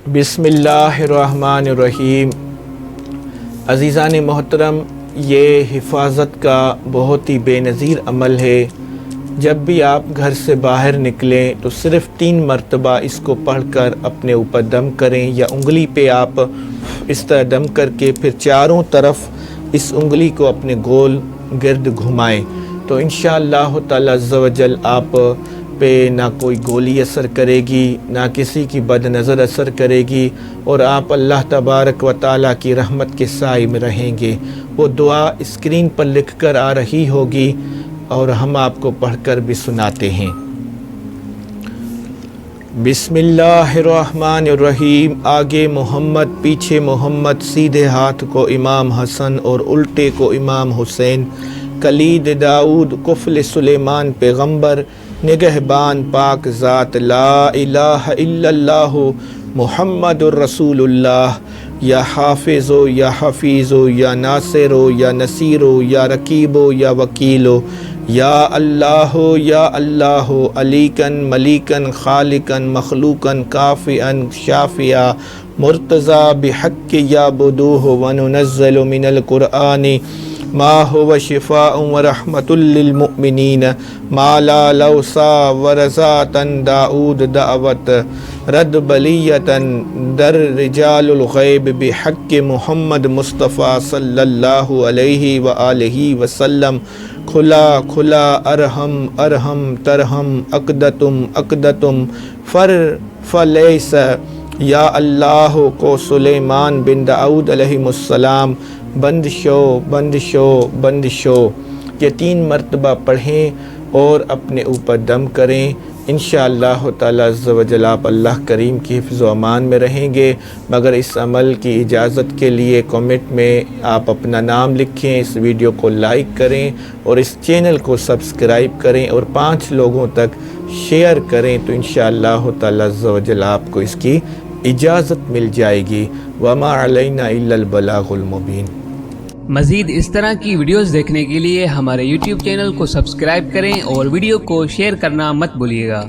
بسم اللہ الرحمن الرحیم۔ عزیزان محترم، یہ حفاظت کا بہت ہی بے نظیر عمل ہے۔ جب بھی آپ گھر سے باہر نکلیں تو صرف 3 مرتبہ اس کو پڑھ کر اپنے اوپر دم کریں، یا انگلی پہ آپ اس طرح دم کر کے پھر چاروں طرف اس انگلی کو اپنے گول گرد گھمائیں، تو انشاءاللہ تعالی عز و جل آپ پہ نہ کوئی گولی اثر کرے گی، نہ کسی کی بد نظر اثر کرے گی، اور آپ اللہ تبارک و تعالیٰ کی رحمت کے سائے میں رہیں گے۔ وہ دعا اسکرین پر لکھ کر آ رہی ہوگی اور ہم آپ کو پڑھ کر بھی سناتے ہیں۔ بسم اللہ الرحمن الرحیم۔ آگے محمد، پیچھے محمد، سیدھے ہاتھ کو امام حسن اور الٹے کو امام حسین، کلید داؤد، قفل سلیمان پیغمبر، نگہبان پاک ذات، لا الہ الا اللہ محمد الرسول اللہ، یا حافظو یا حفیظو یا ناصرو یا نصیرو یا رقیبو یا وکیلو، یا اللہ علیکن ملیکن خالقن مخلوقن کافئن شافیا مرتضی بحق یعبدوہ وننزل من القرآن ما هو شفاء ورحمة للمؤمنین ما لا لوسا ورزاتا داود دعوت رد بلیتا در رجال الغیب بحق محمد مصطفیٰ صلی اللہ علیہ وآلہ وسلم، کھلا کھلا ارحم ارحم ترحم اقدتم اقدتم فر فلیس، یا اللہ کو سلیمان بن داؤد علیہ السلام بند شو بند شو بند شو۔ یہ 3 مرتبہ پڑھیں اور اپنے اوپر دم کریں، انشاءاللہ تعالی عز و جل آپ اللہ کریم کی حفظ و امان میں رہیں گے۔ مگر اس عمل کی اجازت کے لیے کمنٹ میں آپ اپنا نام لکھیں، اس ویڈیو کو لائک کریں اور اس چینل کو سبسکرائب کریں اور 5 لوگوں تک شیئر کریں، تو انشاءاللہ تعالی عز و جل آپ کو اس کی اجازت مل جائے گی۔ وما علینا الا البلاغ المبین۔ مزید اس طرح کی ویڈیوز دیکھنے کے لیے ہمارے YouTube چینل کو سبسکرائب کریں اور ویڈیو کو شیئر کرنا مت بھولیے گا۔